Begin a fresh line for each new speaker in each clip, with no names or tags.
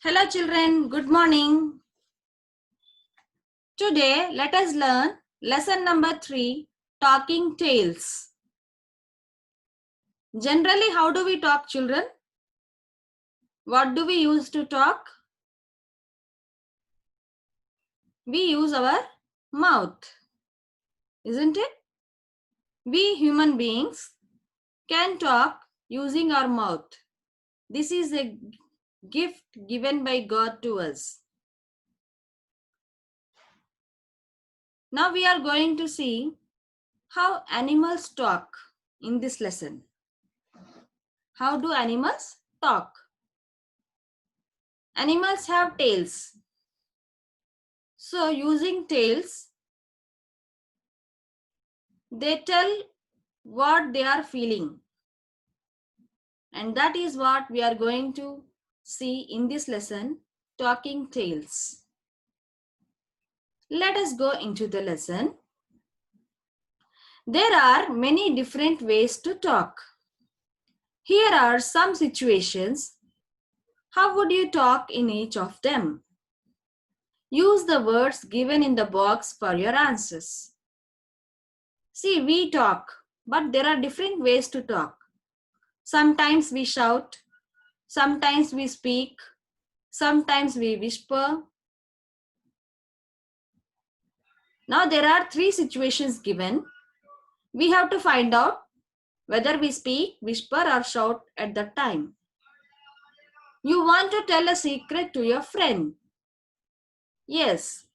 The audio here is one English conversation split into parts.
Hello children, good morning. Today let us learn lesson number 3, Talking Tales. Generally, how do we talk, children? What do we use to talk? We use our mouth, isn't it? We human beings can talk using our mouth. This is a gift given by God to us. Now we are going to see how animals talk in this lesson. How do animals talk? Animals have tails. So using tails, they tell what they are feeling. And that is what we are going to see in this lesson, Talking Tales. Let us go into the lesson. There are many different ways to talk. Here are some situations. How would you talk in each of them? Use the words given in the box for your answers. See, we talk, but there are different ways to talk. Sometimes we shout, sometimes we speak, sometimes we whisper. Now there are 3 situations given. We have to find out whether we speak, whisper or shout at that time. You want to tell a secret to your friend. Yes,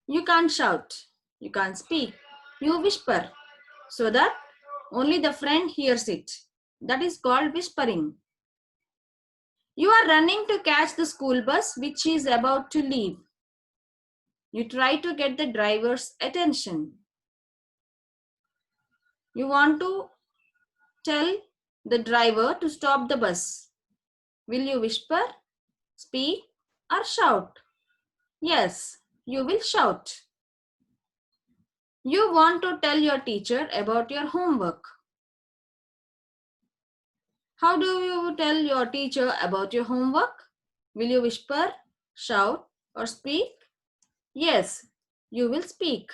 you can't shout, you can't speak, you whisper so that only the friend hears it. That is called whispering. You are running to catch the school bus which is about to leave. You try to get the driver's attention. You want to tell the driver to stop the bus. Will you whisper, speak, or shout? Yes, you will shout. You want to tell your teacher about your homework. How do you tell your teacher about your homework? Will you whisper, shout, or speak? Yes, you will speak.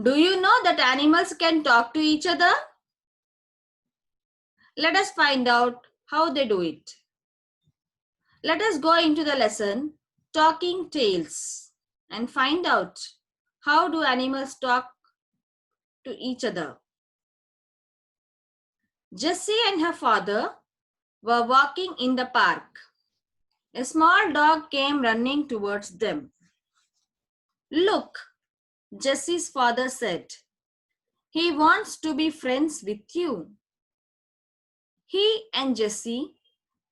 Do you know that animals can talk to each other? Let us find out how they do it. Let us go into the lesson, Talking Tales, and find out how do animals talk to each other. Jessie and her father were walking in the park. A small dog came running towards them. Look, Jessie's father said, he wants to be friends with you. He and Jessie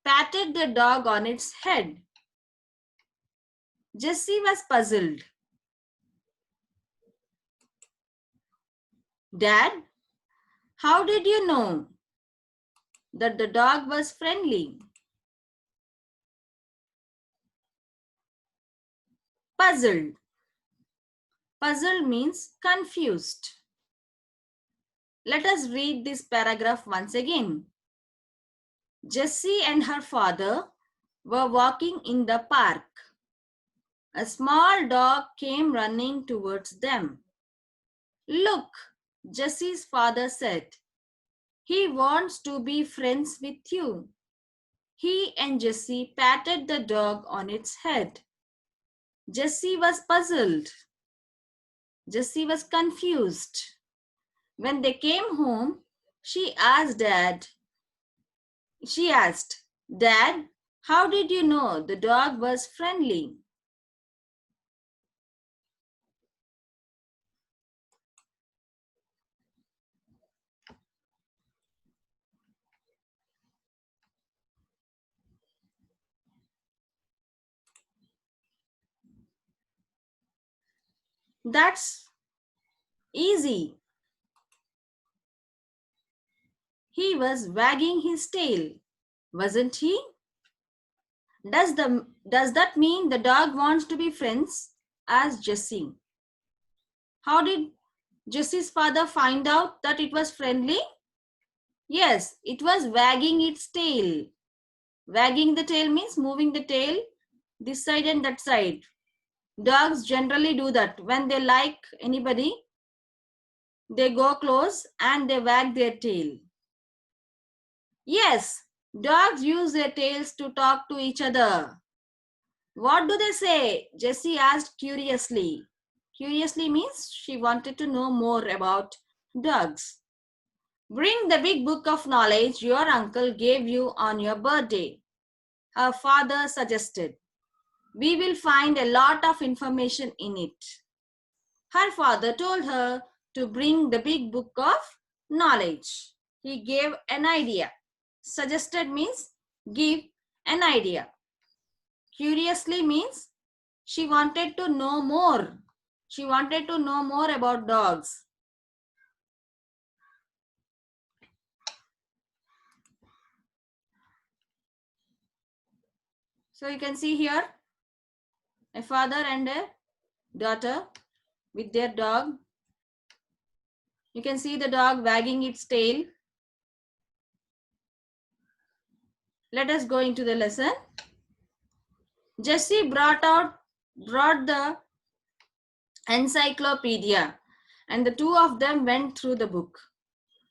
patted the dog on its head. Jessie was puzzled. Dad, how did you know that the dog was friendly? Puzzled. Puzzled means confused. Let us read this paragraph once again. Jessie and her father were walking in the park. A small dog came running towards them. Look, Jessie's father said, he wants to be friends with you. He and Jessie patted the dog on its head. Jessie was puzzled. Jessie was confused. When they came home, she asked, Dad, how did you know the dog was friendly? That's easy. He was wagging his tail, wasn't he? Does that mean the dog wants to be friends? Asked Jessie. How did Jessie's father find out that it was friendly? Yes, it was wagging its tail. Wagging the tail means moving the tail this side and that side. Dogs generally do that. When they like anybody, they go close and they wag their tail. Yes, dogs use their tails to talk to each other. What do they say? Jessie asked curiously. Curiously means she wanted to know more about dogs. Bring the big book of knowledge your uncle gave you on your birthday, her father suggested. We will find a lot of information in it. Her father told her to bring the big book of knowledge. He gave an idea. Suggested means give an idea. Curiously means she wanted to know more. She wanted to know more about dogs. So you can see here a father and a daughter with their dog. You can see the dog wagging its tail. Let us go into the lesson. Jessie brought the encyclopedia and the two of them went through the book.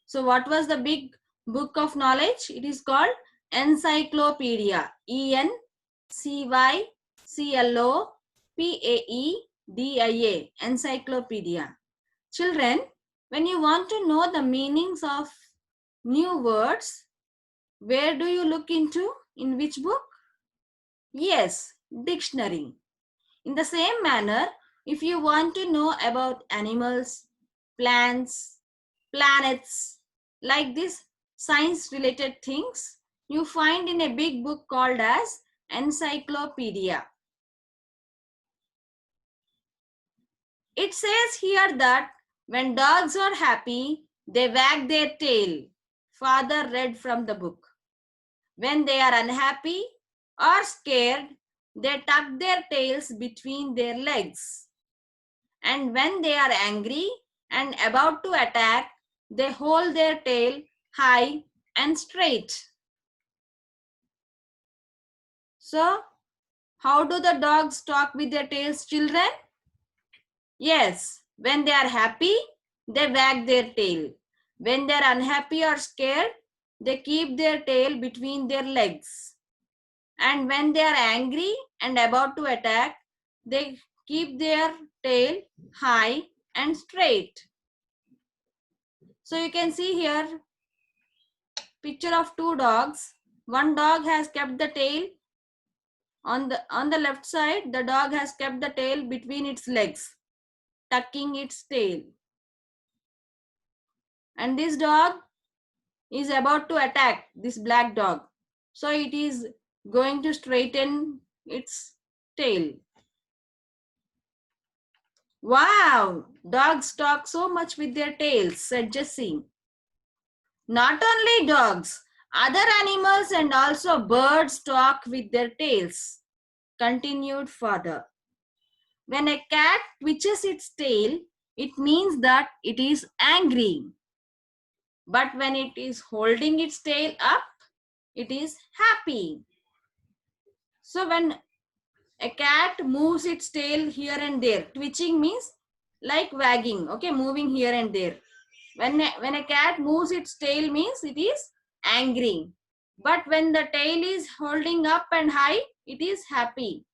So what was the big book of knowledge? It is called encyclopedia. ENCYCLOPAEDIA. Encyclopedia. Children, when you want to know the meanings of new words, where do you look into? In which book? Yes, dictionary. In the same manner, if you want to know about animals, plants, planets, like this science related things, you find in a big book called as encyclopedia. It says here that when dogs are happy, they wag their tail. Father read from the book. When they are unhappy or scared, they tuck their tails between their legs. And when they are angry and about to attack, they hold their tail high and straight. So, how do the dogs talk with their tails, children? Yes, when they are happy, they wag their tail. When they are unhappy or scared, they keep their tail between their legs. And when they are angry and about to attack, they keep their tail high and straight. So you can see here picture of two dogs. One dog has kept the tail on the left side. The dog has kept the tail between its legs, tucking its tail. And this dog is about to attack this black dog. So it is going to straighten its tail. Wow, dogs talk so much with their tails, said Jessie. Not only dogs, other animals and also birds talk with their tails, continued father. When a cat twitches its tail, it means that it is angry. But when it is holding its tail up, it is happy. So when a cat moves its tail here and there, twitching means like wagging, okay, moving here and there. When a cat moves its tail means it is angry. But when the tail is holding up and high, it is happy.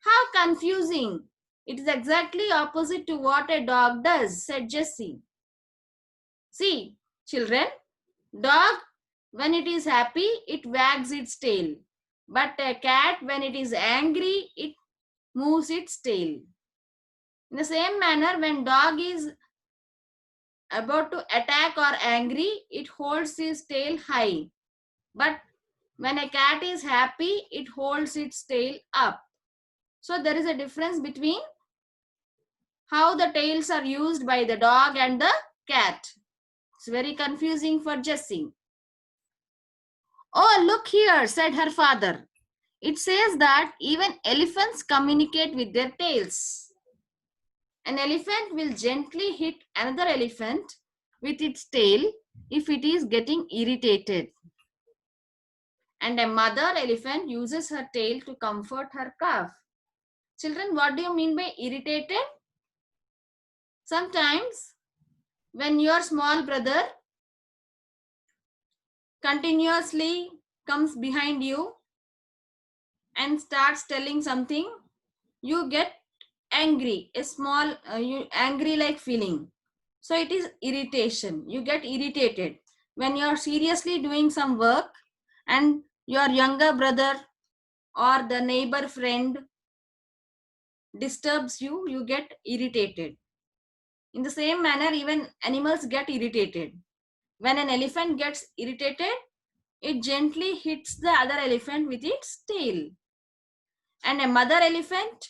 How confusing. It is exactly opposite to what a dog does, said Jessie. See, children, dog, when it is happy, it wags its tail. But a cat, when it is angry, it moves its tail. In the same manner, when dog is about to attack or angry, it holds its tail high. But when a cat is happy, it holds its tail up. So there is a difference between how the tails are used by the dog and the cat. It's very confusing for Jessie. Oh, look here, said her father. It says that even elephants communicate with their tails. An elephant will gently hit another elephant with its tail if it is getting irritated. And a mother elephant uses her tail to comfort her calf. Children, what do you mean by irritated? Sometimes when your small brother continuously comes behind you and starts telling something, you get angry, a small angry like feeling. So it is irritation. You get irritated when you are seriously doing some work and your younger brother or the neighbor friend disturbs you, you get irritated. In the same manner, even animals get irritated. When an elephant gets irritated, it gently hits the other elephant with its tail. And a mother elephant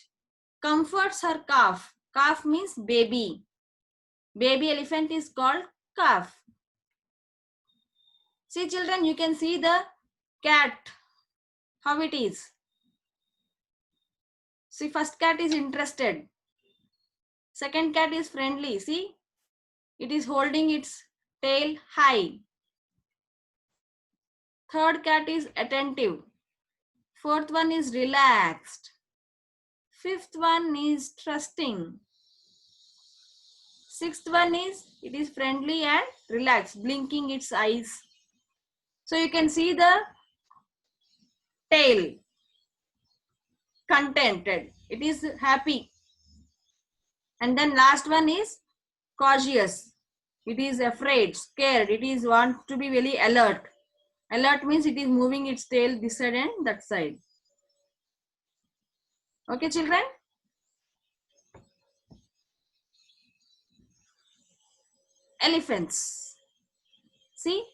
comforts her calf. Calf means baby. Baby elephant is called calf. See children, you can see the cat, how it is. See, first cat is interested. Second cat is friendly. See, it is holding its tail high. Third cat is attentive. Fourth one is relaxed. Fifth one is trusting. Sixth one is, it is friendly and relaxed, blinking its eyes. So you can see the tail, contented. It is happy. And then last one is cautious. It is afraid, scared. It is want to be very alert. Alert means it is moving its tail this side and that side. Okay, children? Elephants. See,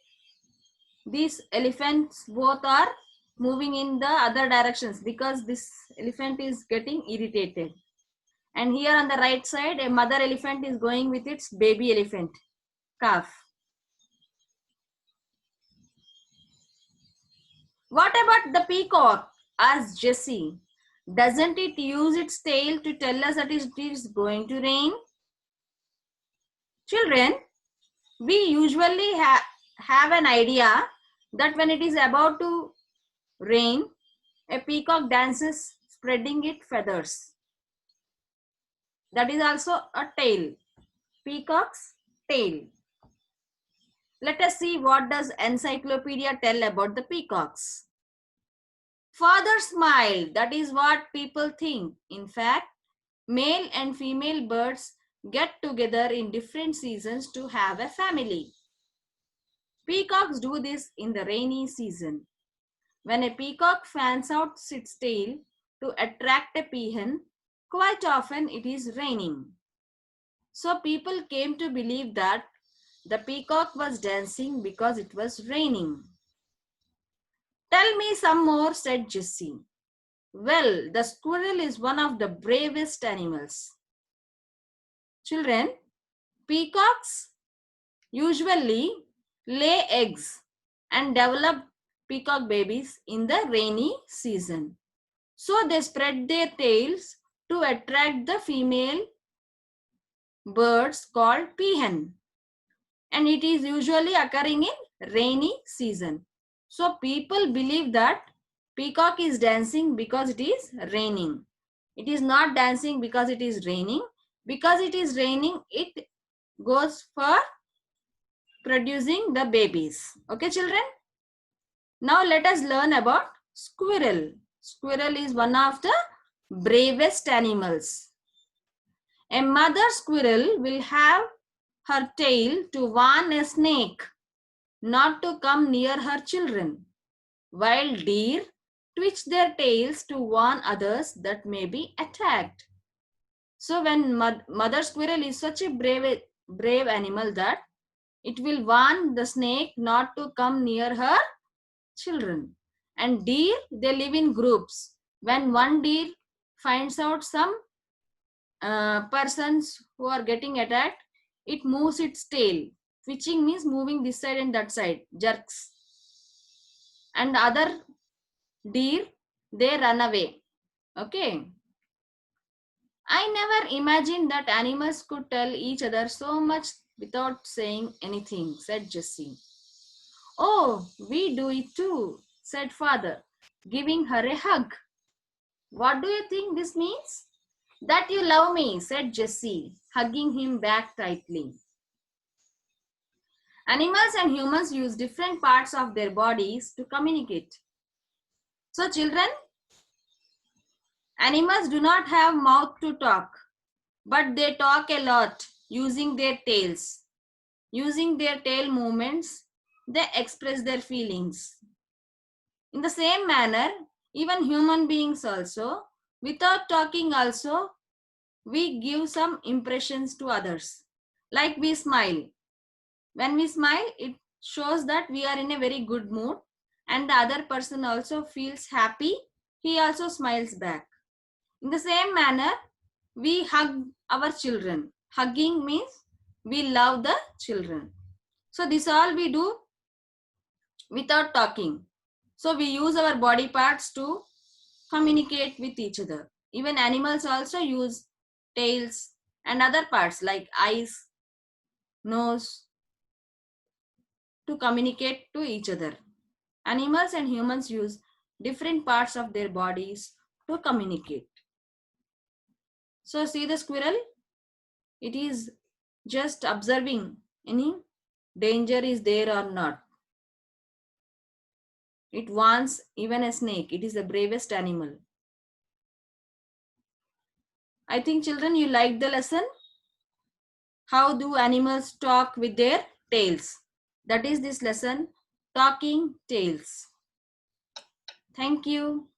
these elephants both are moving in the other directions because this elephant is getting irritated. And here on the right side, a mother elephant is going with its baby elephant, calf. What about the peacock? Asked Jessie. Doesn't it use its tail to tell us that it is going to rain? Children, we usually have an idea that when it is about to rain, a peacock dances spreading its feathers. That is also a tail. Peacock's tail. Let us see what does encyclopedia tell about the peacocks. Father smiled. That is what people think. In fact, male and female birds get together in different seasons to have a family. Peacocks do this in the rainy season. When a peacock fans out its tail to attract a peahen, quite often it is raining. So people came to believe that the peacock was dancing because it was raining. Tell me some more, said Jessie. Well, the squirrel is one of the bravest animals. Children, peacocks usually lay eggs and develop peacock babies in the rainy season. So they spread their tails to attract the female birds called peahen. And it is usually occurring in rainy season. So people believe that peacock is dancing because it is raining. It is not dancing because it is raining. Because it is raining, it goes for producing the babies. Okay, children? Now let us learn about squirrel. Squirrel is one of the bravest animals. A mother squirrel will have her tail to warn a snake not to come near her children, while deer twitch their tails to warn others that may be attacked. So when mother squirrel is such a brave animal that it will warn the snake not to come near her children. And deer, they live in groups. When one deer finds out some persons who are getting attacked, it moves its tail. Twitching means moving this side and that side, jerks. And other deer, they run away. Okay. I never imagined that animals could tell each other so much without saying anything, said Jessie. Oh, we do it too, said father, giving her a hug. What do you think this means? That you love me, said Jessie, hugging him back tightly. Animals and humans use different parts of their bodies to communicate. So children, animals do not have mouth to talk, but they talk a lot using their tails. Using their tail movements, they express their feelings. In the same manner, even human beings also, without talking also, we give some impressions to others. Like we smile. When we smile, it shows that we are in a very good mood and the other person also feels happy. He also smiles back. In the same manner, we hug our children. Hugging means we love the children. So this all we do without talking. So we use our body parts to communicate with each other. Even animals also use tails and other parts like eyes, nose to communicate to each other. Animals and humans use different parts of their bodies to communicate. So see the squirrel? It is just observing any danger is there or not. It warns even a snake. It is the bravest animal. I think children, you liked the lesson. How do animals talk with their tails? That is this lesson, talking tails. Thank you.